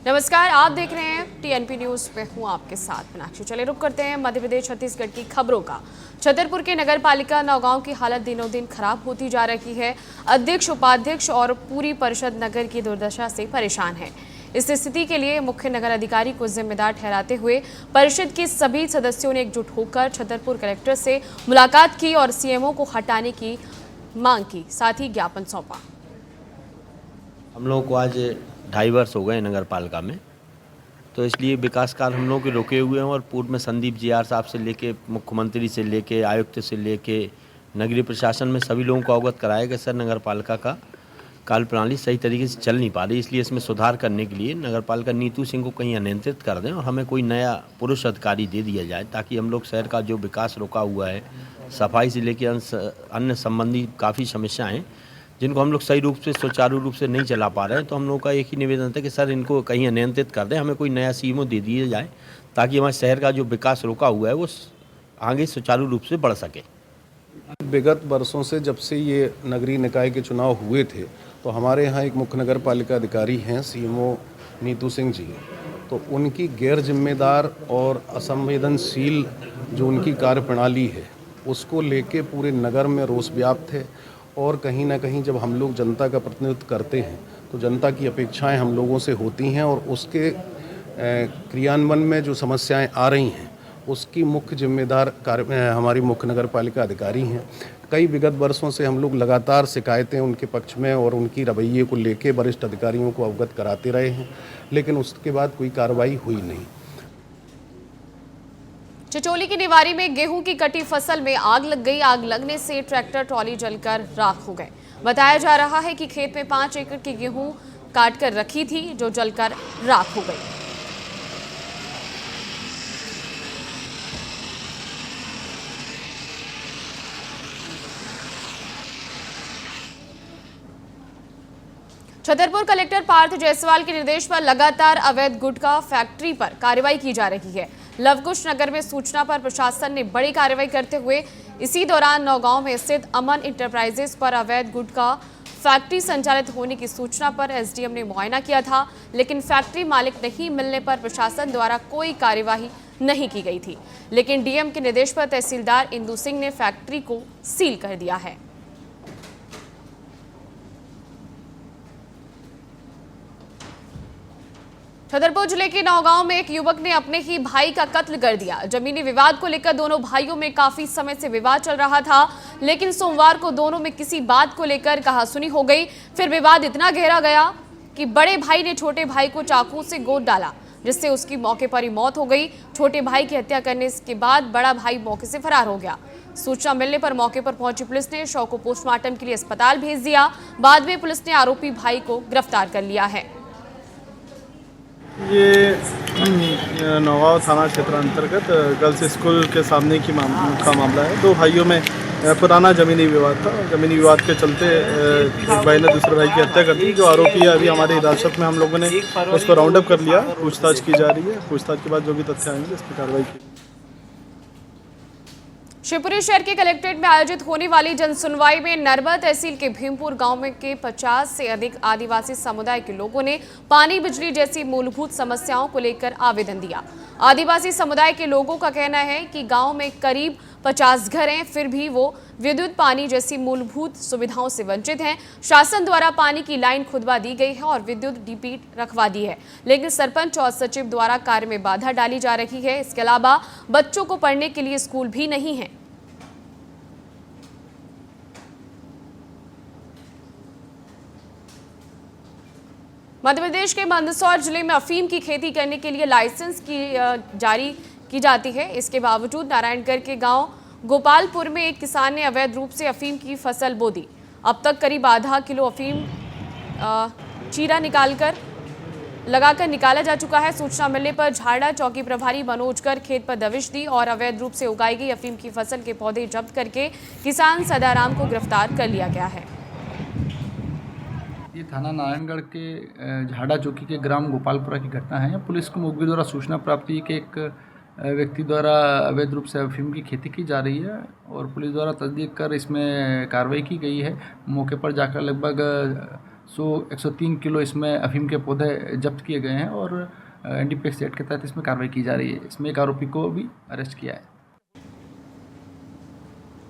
नमस्कार, आप देख रहे हैं टीएनपी न्यूज पे। हूँ आपके साथ मीनाक्षी। चले रुक करते हैं मध्य प्रदेश छत्तीसगढ़ की खबरों का। छतरपुर के नगर पालिका नौगांव की हालत दिनों दिन खराब होती जा रही है। अध्यक्ष, उपाध्यक्ष और पूरी परिषद नगर की दुर्दशा से परेशान है। इस स्थिति के लिए मुख्य नगर अधिकारी को जिम्मेदार ठहराते हुए परिषद के सभी सदस्यों ने एकजुट होकर छतरपुर कलेक्टर से मुलाकात की और सीएमओ को हटाने की मांग की, साथ ही ज्ञापन सौंपा। हम लोगों को आज 2.5 वर्ष हो गए नगर पालिका में, तो इसलिए विकास कार्य हम लोगों के रुके हुए हैं। और पूर्व में संदीप जीआर साहब से लेके, मुख्यमंत्री से लेके, आयुक्त से लेके, नगरीय प्रशासन में सभी लोगों को अवगत कराया कि सर नगर पालिका का कार्य प्रणाली सही तरीके से चल नहीं पा रही। इसलिए इसमें सुधार करने के लिए नगर पालिका नीतू सिंह को कहीं अनियंत्रित कर दें और हमें कोई नया पुरुष अधिकारी दे दिया जाए, ताकि हम लोग शहर का जो विकास रुका हुआ है, सफाई से लेकर अन्य संबंधी काफ़ी समस्याएँ हैं जिनको हम लोग सही रूप से, सुचारू रूप से नहीं चला पा रहे हैं। तो हम लोगों का एक ही निवेदन था कि सर इनको कहीं अनियंत्रित कर दें, हमें कोई नया सीएमओ दे दिया जाए, ताकि हमारे शहर का जो विकास रुका हुआ है वो आगे सुचारू रूप से बढ़ सके। विगत वर्षों से जब से ये नगरीय निकाय के चुनाव हुए थे, तो हमारे यहाँ एक मुख्य नगर पालिका अधिकारी हैं सीएमओ नीतू सिंह जी, तो उनकी गैर जिम्मेदार और असंवेदनशील जो उनकी कार्यप्रणाली है उसको लेके पूरे नगर में रोष व्याप्त है। और कहीं ना कहीं जब हम लोग जनता का प्रतिनिधित्व करते हैं तो जनता की अपेक्षाएं हम लोगों से होती हैं, और उसके क्रियान्वयन में जो समस्याएं आ रही हैं उसकी मुख्य जिम्मेदार हमारी मुख्य नगर पालिका अधिकारी हैं। कई विगत वर्षों से हम लोग लगातार शिकायतें उनके पक्ष में और उनकी रवैये को लेके वरिष्ठ अधिकारियों को अवगत कराते रहे हैं, लेकिन उसके बाद कोई कार्रवाई हुई नहीं। चिचोली की निवारी में गेहूं की कटी फसल में आग लग गई। आग लगने से ट्रैक्टर ट्रॉली जलकर राख हो गए। बताया जा रहा है कि खेत में 5 एकड़ की गेहूं काट कर रखी थी, जो जलकर राख हो गई। छतरपुर कलेक्टर पार्थ जायसवाल के निर्देश पर लगातार अवैध गुटखा फैक्ट्री पर कार्रवाई की जा रही है। लवकुश नगर में सूचना पर प्रशासन ने बड़ी कार्रवाई करते हुए इसी दौरान नौगांव में स्थित अमन इंटरप्राइजेस पर अवैध गुटखा फैक्ट्री संचालित होने की सूचना पर एसडीएम ने मुआयना किया था, लेकिन फैक्ट्री मालिक नहीं मिलने पर प्रशासन द्वारा कोई कार्यवाही नहीं की गई थी। लेकिन डीएम के निर्देश पर तहसीलदार इंदु सिंह ने फैक्ट्री को सील कर दिया है। छतरपुर जिले के नौगांव में एक युवक ने अपने ही भाई का कत्ल कर दिया। जमीनी विवाद को लेकर दोनों भाइयों में काफी समय से विवाद चल रहा था, लेकिन सोमवार को दोनों में किसी बात को लेकर कहासुनी हो गई। फिर विवाद इतना गहरा गया कि बड़े भाई ने छोटे भाई को चाकू से गोद डाला, जिससे उसकी मौके पर ही मौत हो गई। छोटे भाई की हत्या करने के बाद बड़ा भाई मौके से फरार हो गया। सूचना मिलने पर मौके पर पहुंची पुलिस ने शव को पोस्टमार्टम के लिए अस्पताल भेज दिया। बाद में पुलिस ने आरोपी भाई को गिरफ्तार कर लिया है। ये नौगांव थाना क्षेत्र अंतर्गत गर्ल्स स्कूल के सामने का मामला है। दो भाइयों में पुराना ज़मीनी विवाद था। ज़मीनी विवाद के चलते एक भाई ने दूसरे भाई की हत्या कर दी। जो आरोपी है अभी हमारी हिरासत में, हम लोगों ने उसको राउंड अप कर लिया। पूछताछ की जा रही है। पूछताछ के बाद जो भी तथ्य आएंगे इस पर कार्रवाई की। शिवपुरी शहर के कलेक्ट्रेट में आयोजित होने वाली जनसुनवाई में नरवा तहसील के भीमपुर गांव में के 50 से अधिक आदिवासी समुदाय के लोगों ने पानी, बिजली जैसी मूलभूत समस्याओं को लेकर आवेदन दिया। आदिवासी समुदाय के लोगों का कहना है कि गांव में करीब 50 घर हैं, फिर भी वो विद्युत, पानी जैसी मूलभूत सुविधाओं से वंचित हैं। शासन द्वारा पानी की लाइन खुदवा दी गई है और विद्युत डीपी रखवा दी है, लेकिन सरपंच और सचिव द्वारा कार्य में बाधा डाली जा रही है। इसके अलावा बच्चों को पढ़ने के लिए स्कूल भी नहीं है। मध्य प्रदेश के मंदसौर जिले में अफीम की खेती करने के लिए लाइसेंस जारी की जाती है। इसके बावजूद नारायणगढ़ के गांव गोपालपुर में एक किसान ने अवैध रूप से अफीम की फसल बो दी। अब तक करीब आधा किलो अफीम चीरा लगाकर निकाला जा चुका है। सूचना मिलने पर झाड़ा चौकी प्रभारी मनोज कर खेत पर दबिश दी और अवैध रूप से उगाई गई अफीम की फसल के पौधे जब्त करके किसान सदाराम को गिरफ्तार कर लिया गया है। ये थाना नारायणगढ़ के झाड़ा चौकी के ग्राम गोपालपुरा की घटना है। पुलिस को मुखबिर द्वारा सूचना प्राप्त हुई कि एक व्यक्ति द्वारा अवैध रूप से अफीम की खेती की जा रही है और पुलिस द्वारा तस्दीक कर इसमें कार्रवाई की गई है। मौके पर जाकर लगभग 103 किलो इसमें अफीम के पौधे जब्त किए गए हैं और NDPS एक्ट के तहत इसमें कार्रवाई की जा रही है। इसमें एक आरोपी को भी अरेस्ट किया है।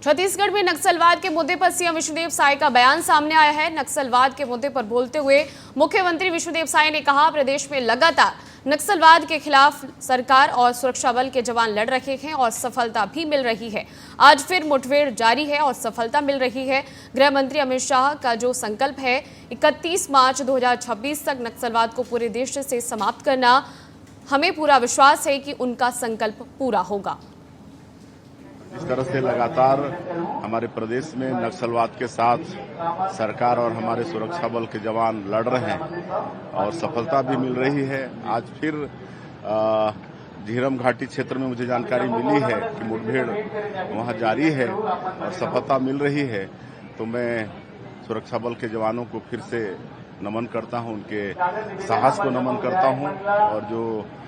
छत्तीसगढ़ में नक्सलवाद के मुद्दे पर सीएम विष्णुदेव साय का बयान सामने आया है। नक्सलवाद के मुद्दे पर बोलते हुए मुख्यमंत्री विष्णुदेव साय ने कहा, प्रदेश में लगातार नक्सलवाद के खिलाफ सरकार और सुरक्षा बल के जवान लड़ रहे हैं और सफलता भी मिल रही है। आज फिर मुठभेड़ जारी है और सफलता मिल रही है। गृह मंत्री अमित शाह का जो संकल्प है 31 मार्च 2026 तक नक्सलवाद को पूरे देश से समाप्त करना, हमें पूरा विश्वास है कि उनका संकल्प पूरा होगा। इस तरह से लगातार हमारे प्रदेश में नक्सलवाद के साथ सरकार और हमारे सुरक्षा बल के जवान लड़ रहे हैं और सफलता भी मिल रही है। आज फिर झीरम घाटी क्षेत्र में मुझे जानकारी मिली है कि मुठभेड़ वहां जारी है और सफलता मिल रही है। तो मैं सुरक्षा बल के जवानों को फिर से नमन करता हूं, उनके साहस को नमन करता हूं और जो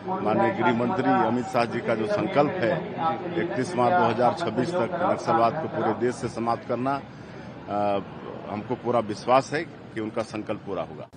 माननीय गृह मंत्री अमित शाह जी का जो संकल्प है 31 मार्च 2026 तक नक्सलवाद को पूरे देश से समाप्त करना, हमको पूरा विश्वास है कि उनका संकल्प पूरा होगा।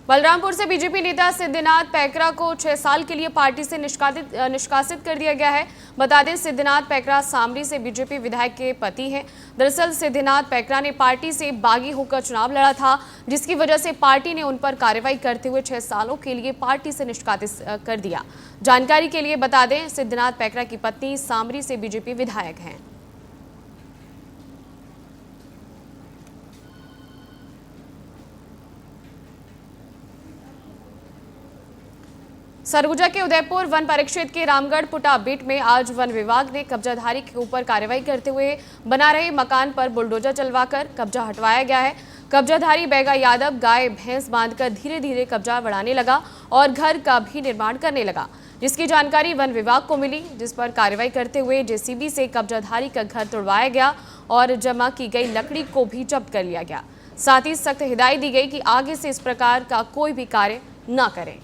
बलरामपुर से बीजेपी नेता सिद्धिनाथ पैकरा को 6 साल के लिए पार्टी से निष्कासित कर दिया गया है। बता दें, सिद्धिनाथ पैकरा सामरी से बीजेपी विधायक के पति हैं। दरअसल सिद्धिनाथ पैकरा ने पार्टी से बागी होकर चुनाव लड़ा था, जिसकी वजह से पार्टी ने उन पर कार्रवाई करते हुए 6 सालों के लिए पार्टी से निष्कासित कर दिया। जानकारी के लिए बता दें, सिद्धिनाथ पैकरा की पत्नी सामरी से बीजेपी विधायक हैं। सरगुजा के उदयपुर वन परिक्षेत्र के रामगढ़ पुटा बीट में आज वन विभाग ने कब्जाधारी के ऊपर कार्रवाई करते हुए बना रहे मकान पर बुलडोजर चलवाकर कब्जा हटवाया गया है। कब्जाधारी बैगा यादव गाय भैंस बांधकर धीरे धीरे कब्जा बढ़ाने लगा और घर का भी निर्माण करने लगा, जिसकी जानकारी वन विभाग को मिली, जिस पर कार्रवाई करते हुए जेसीबी से कब्जाधारी का घर तोड़वाया गया और जमा की गई लकड़ी को भी जब्त कर लिया गया। साथ ही सख्त हिदायत दी गई कि आगे से इस प्रकार का कोई भी कार्य न करें।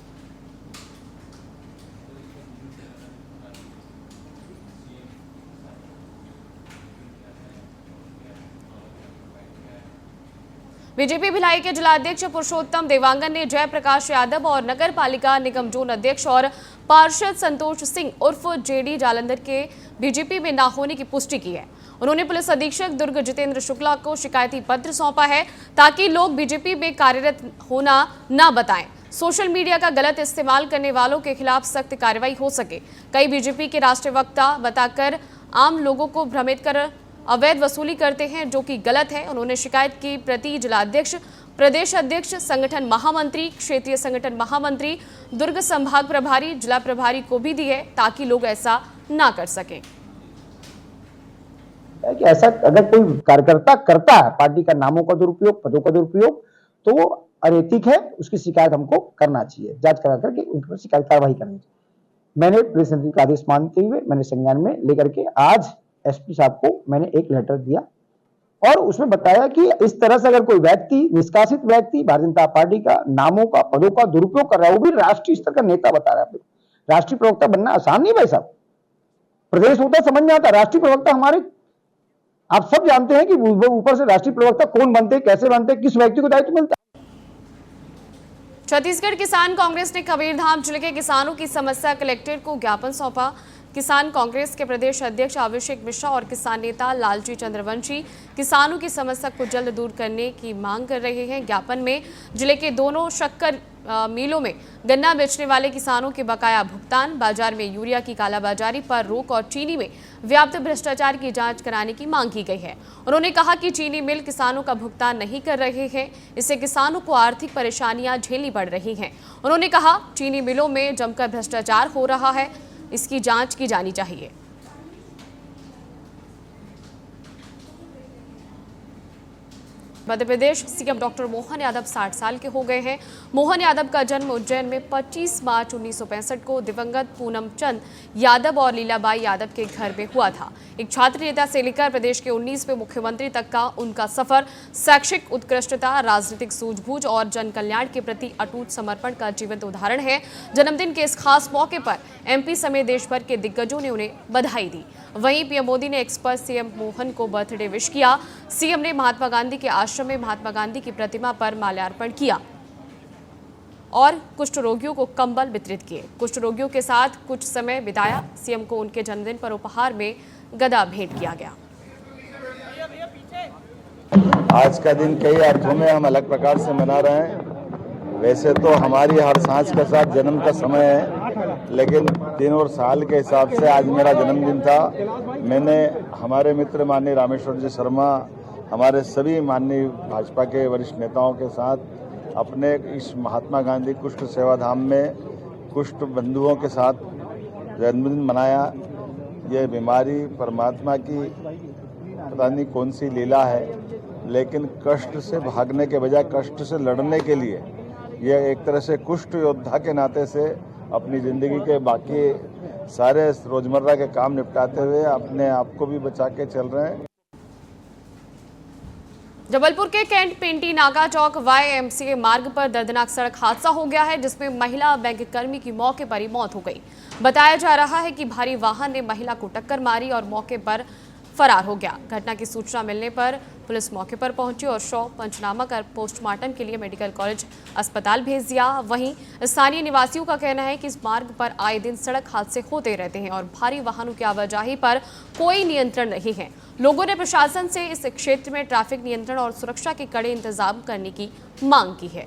बीजेपी भिलाई के जिलाध्यक्ष पुरुषोत्तम देवांगन ने जयप्रकाश यादव और नगर पालिका निगम जोन अध्यक्ष और पार्षद संतोष सिंह उर्फ जेडी जालंधर के बीजेपी में न होने की पुष्टि की है। उन्होंने पुलिस अधीक्षक दुर्ग जितेंद्र शुक्ला को शिकायती पत्र सौंपा है ताकि लोग बीजेपी में कार्यरत होना न बताएं। सोशल मीडिया का गलत इस्तेमाल करने वालों के खिलाफ सख्त कार्रवाई हो सके। कई बीजेपी के राष्ट्रीय वक्ता बताकर आम लोगों को भ्रमित कर अवैध वसूली करते हैं, जो कि गलत है। उन्होंने शिकायत की प्रति जिलाध्यक्ष, प्रदेश अध्यक्ष, संगठन महामंत्री, क्षेत्रीय संगठन महामंत्री, दुर्ग संभाग प्रभारी, जिला प्रभारी को भी दी है ताकि लोग ऐसा ना कर सकें। कि ऐसा अगर कोई कार्यकर्ता करता है पार्टी का नामों का दुरुपयोग, पदों का दुरुपयोग, तो वो अनैतिक है, उसकी शिकायत हमको करना चाहिए, जांच करा करके उनके पर शिकायत कार्रवाई करनी चाहिए। मैंने पुलिस मंत्री का आदेश मानते हुए मैंने संज्ञान में लेकर के आज एसपी साहब को मैंने एक लेटर दिया और उसमें बताया कि इस तरह से अगर कोई व्यक्ति, निष्कासित व्यक्ति भारतीय जनता पार्टी का नामों का, पदों का दुरुपयोग कर रहा है, वो भी राष्ट्रीय स्तर का नेता बता रहा है। राष्ट्रीय प्रवक्ता बनना आसान नहीं भाई साहब, प्रदेश होता समझ में आता। राष्ट्रीय प्रवक्ता हमारे, आप सब जानते हैं कि ऊपर से राष्ट्रीय प्रवक्ता कौन बनते, कैसे बनते, किस व्यक्ति को दायित्व मिलता है। छत्तीसगढ़ किसान कांग्रेस ने कबीरधाम जिले के किसानों की समस्या कलेक्टर को ज्ञापन सौंपा। किसान कांग्रेस के प्रदेश अध्यक्ष अभिषेक मिश्रा और किसान नेता लालजी चंद्रवंशी किसानों की समस्या को जल्द दूर करने की मांग कर रहे हैं। ज्ञापन में जिले के दोनों शक्कर मिलों में गन्ना बेचने वाले किसानों के बकाया भुगतान, बाजार में यूरिया की कालाबाजारी पर रोक और चीनी में व्याप्त भ्रष्टाचार की जांच कराने की मांग की गई है। उन्होंने कहा कि चीनी मिल किसानों का भुगतान नहीं कर रहे हैं, इससे किसानों को आर्थिक परेशानियां झेलनी पड़ रही हैं। उन्होंने कहा चीनी मिलों में जमकर भ्रष्टाचार हो रहा है, इसकी जांच की जानी चाहिए। मध्य प्रदेश सीएम डॉक्टर मोहन यादव 60 साल के हो गए हैं। मोहन यादव का जन्म उज्जैन में 25 मार्च 1965 को दिवंगत पूनम चंद यादव और लीलाबाई यादव के घर में हुआ था। एक छात्र नेता से लेकर प्रदेश के 19वें मुख्यमंत्री तक का उनका सफर शैक्षिक उत्कृष्टता, राजनीतिक सूझबूझ और जन कल्याण के प्रति अटूट समर्पण का जीवंत उदाहरण है। जन्मदिन के इस खास मौके पर एमपी समेत देश भर के दिग्गजों ने उन्हें बधाई दी। वहीं पीएम मोदी ने एक्स पर सीएम मोहन को बर्थडे विश किया। सीएम ने महात्मा गांधी के आश्रम आश्रम में महात्मा गांधी की प्रतिमा पर माल्यार्पण किया और कुष्ठ रोगियों को कंबल वितरित किए। कुष्ठ रोगियों के साथ कुछ समय बिताया। सीएम को उनके जन्मदिन पर उपहार में गदा भेंट किया गया। आज का दिन कई अर्थों में हम अलग प्रकार से मना रहे हैं। वैसे तो हमारी हर सांस के साथ जन्म का समय है, लेकिन दिन और साल के हिसाब से आज मेरा जन्मदिन था। मैंने हमारे मित्र माननीय रामेश्वर जी शर्मा, हमारे सभी माननीय भाजपा के वरिष्ठ नेताओं के साथ अपने इस महात्मा गांधी कुष्ठ सेवा धाम में कुष्ठ बंधुओं के साथ जन्मदिन मनाया। ये बीमारी परमात्मा की पता नहीं कौन सी लीला है, लेकिन कष्ट से भागने के बजाय कष्ट से लड़ने के लिए ये एक तरह से कुष्ठ योद्धा के नाते से अपनी ज़िंदगी के बाकी सारे रोजमर्रा के काम निपटाते हुए अपने आप को भी बचा के चल रहे हैं। जबलपुर के कैंट पेंटी नाका चौक YMCA मार्ग पर दर्दनाक सड़क हादसा हो गया है, जिसमें महिला बैंक कर्मी की मौके पर ही मौत हो गई। बताया जा रहा है कि भारी वाहन ने महिला को टक्कर मारी और मौके पर फरार हो गया। घटना की सूचना मिलने पर पुलिस मौके पर पहुंची और शव पंचनामा कर पोस्टमार्टम के लिए मेडिकल कॉलेज अस्पताल भेज दिया। वहीं स्थानीय निवासियों का कहना है कि इस मार्ग पर आए दिन सड़क हादसे होते रहते हैं और भारी वाहनों की आवाजाही पर कोई नियंत्रण नहीं है। लोगों ने प्रशासन से इस क्षेत्र में ट्रैफिक नियंत्रण और सुरक्षा के कड़े इंतजाम करने की मांग की है।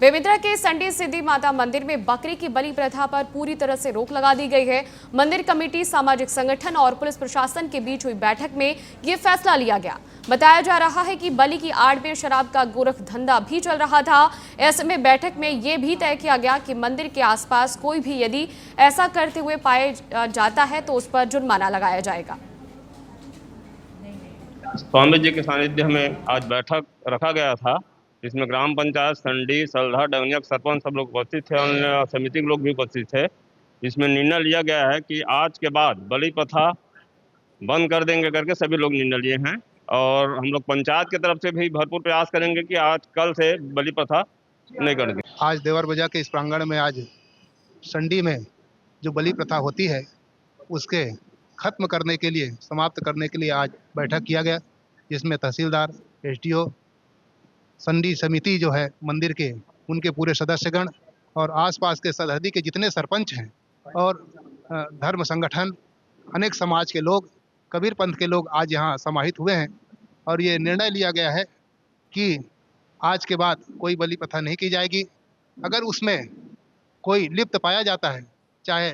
बेमेतरा के संडी सिद्धि माता मंदिर में बकरी की बलि प्रथा पर पूरी तरह से रोक लगा दी गई है। मंदिर कमेटी, सामाजिक संगठन और पुलिस प्रशासन के बीच हुई बैठक में ये फैसला लिया गया। बताया जा रहा है कि बलि की आड़ में शराब का गोरख धंधा भी चल रहा था। ऐसे में बैठक में ये भी तय किया गया कि मंदिर के आसपास कोई भी यदि ऐसा करते हुए पाया जाता है तो उस पर जुर्माना लगाया जाएगा। स्वामी जी के सानिध्य में आज बैठक रखा गया था, जिसमें ग्राम पंचायत संडी, सलधा, डंगनिया सरपंच सब लोग उपस्थित थे, अन्य समिति के लोग भी उपस्थित थे। इसमें निर्णय लिया गया है कि आज के बाद बलि प्रथा बंद कर देंगे करके सभी लोग निर्णय लिए हैं और हम लोग पंचायत की तरफ से भी भरपूर प्रयास करेंगे कि आज कल से बलि प्रथा नहीं करेंगे। आज देवर बाजार के इस प्रांगण में आज संडी में जो बलि प्रथा होती है उसके खत्म करने के लिए, समाप्त करने के लिए आज बैठक किया गया, जिसमें तहसीलदार, SDO, संडी समिति जो है मंदिर के, उनके पूरे सदस्यगण और आसपास के सरहदी के जितने सरपंच हैं और धर्म संगठन, अनेक समाज के लोग, कबीर पंथ के लोग आज यहाँ समाहित हुए हैं और ये निर्णय लिया गया है कि आज के बाद कोई बलि प्रथा नहीं की जाएगी। अगर उसमें कोई लिप्त पाया जाता है, चाहे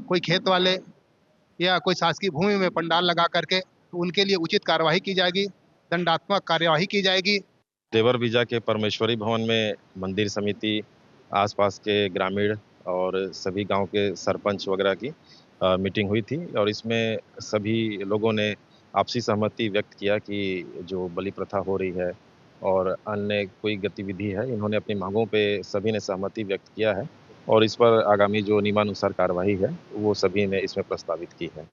कोई खेत वाले या कोई शासकीय भूमि में पंडाल लगा करके, तो उनके लिए उचित कार्यवाही की जाएगी, दंडात्मक कार्यवाही की जाएगी। देवर बीजा के परमेश्वरी भवन में मंदिर समिति, आसपास के ग्रामीण और सभी गांव के सरपंच वगैरह की मीटिंग हुई थी और इसमें सभी लोगों ने आपसी सहमति व्यक्त किया कि जो बलि प्रथा हो रही है और अन्य कोई गतिविधि है, इन्होंने अपनी मांगों पे सभी ने सहमति व्यक्त किया है और इस पर आगामी जो नियमानुसार कार्रवाई है वो सभी ने इसमें प्रस्तावित की है।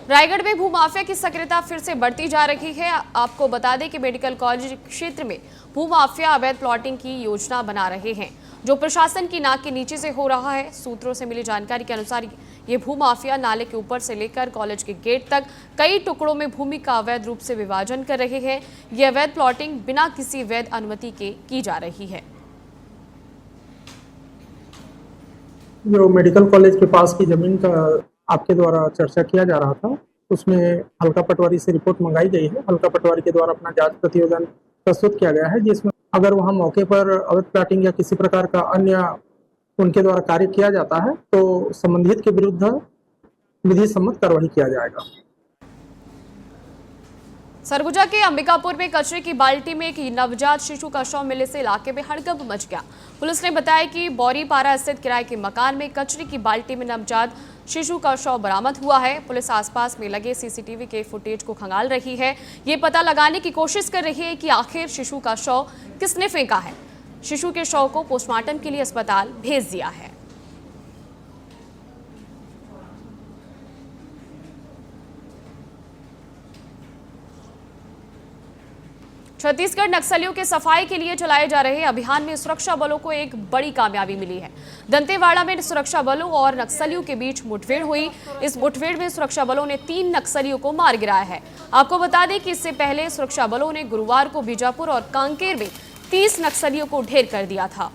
रायगढ़ में भूमाफिया की सक्रियता फिर से बढ़ती जा रही है। आपको बता दें कि मेडिकल कॉलेज क्षेत्र में भूमाफिया अवैध प्लॉटिंग की योजना बना रहे हैं, जो प्रशासन की नाक के नीचे से हो रहा है। सूत्रों से मिली जानकारी के अनुसार ये भूमाफिया नाले के ऊपर से लेकर कॉलेज के गेट तक कई टुकड़ों में भूमि का अवैध रूप से विभाजन कर रहे हैं। ये अवैध प्लॉटिंग बिना किसी वैध अनुमति के की जा रही है। जो मेडिकल कॉलेज के पास की जमीन का आपके द्वारा चर्चा किया जा रहा था, उसमें हल्का पटवारी से रिपोर्ट मंगाई गई है। हल्का पटवारी के द्वारा अपना जांच प्रतिवेदन प्रस्तुत किया गया है, जिसमें अगर वहां मौके पर अवैध प्लॉटिंग या किसी प्रकार का अन्य उनके द्वारा कार्य किया जाता है तो संबंधित के विरुद्ध विधि सम्मत कार्रवाई किया जाएगा। सरगुजा के अंबिकापुर में कचरे की बाल्टी में एक नवजात शिशु का शव मिलने से इलाके में हड़कंप मच गया। पुलिस ने बताया कि बौरीपारा स्थित किराए के मकान में कचरे की बाल्टी में नवजात शिशु का शव बरामद हुआ है। पुलिस आसपास में लगे CCTV के फुटेज को खंगाल रही है। ये पता लगाने की कोशिश कर रही है कि आखिर शिशु का शव किसने फेंका है। शिशु के शव को पोस्टमार्टम के लिए अस्पताल भेज दिया है। छत्तीसगढ़ नक्सलियों के सफाई के लिए चलाए जा रहे अभियान में सुरक्षा बलों को एक बड़ी कामयाबी मिली है। दंतेवाड़ा में सुरक्षा बलों और नक्सलियों के बीच मुठभेड़ हुई। इस मुठभेड़ में सुरक्षा बलों ने 3 नक्सलियों को मार गिराया है। आपको बता दें कि इससे पहले सुरक्षा बलों ने गुरुवार को बीजापुर और कांकेर में 30 नक्सलियों को ढेर कर दिया था।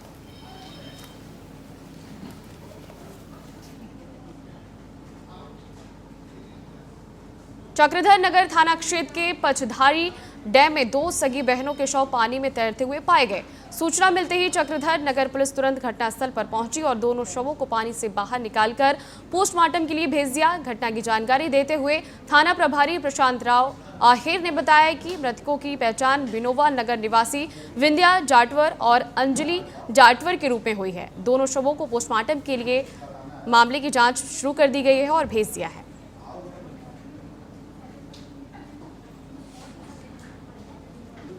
चक्रधर नगर थाना क्षेत्र के पचधारी डैम में 2 सगी बहनों के शव पानी में तैरते हुए पाए गए। सूचना मिलते ही चक्रधर नगर पुलिस तुरंत घटनास्थल पर पहुंची और दोनों शवों को पानी से बाहर निकालकर पोस्टमार्टम के लिए भेज दिया। घटना की जानकारी देते हुए थाना प्रभारी प्रशांत राव आहिर ने बताया कि मृतकों की पहचान विनोबा नगर निवासी विंध्या जाटवर और अंजलि जाटवर के रूप में हुई है। दोनों शवों को पोस्टमार्टम के लिए मामले की जाँच शुरू कर दी गई है और भेज दिया है।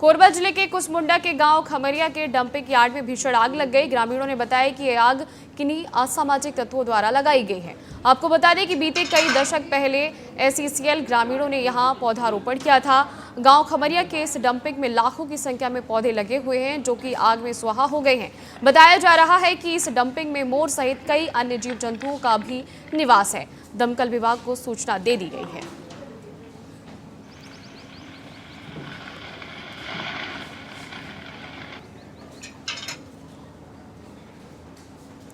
कोरबा जिले के कुसमुंडा के गांव खमरिया के डंपिंग यार्ड में भीषण आग लग गई। ग्रामीणों ने बताया कि यह आग किन्हीं असामाजिक तत्वों द्वारा लगाई गई है। आपको बता दें कि बीते कई दशक पहले SECL ग्रामीणों ने यहां पौधारोपण किया था। गांव खमरिया के इस डंपिंग में लाखों की संख्या में पौधे लगे हुए हैं जो कि आग में स्वाहा हो गए हैं। बताया जा रहा है कि इस डंपिंग में मोर सहित कई अन्य जीव जंतुओं का भी निवास है। दमकल विभाग को सूचना दे दी गई है।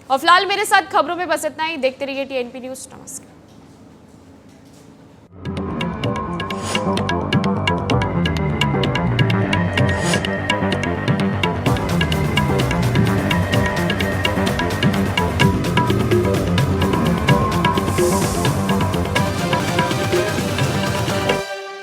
और फिलहाल मेरे साथ खबरों में बस इतना ही। देखते रहिए TNP न्यूज़। नमस्कार।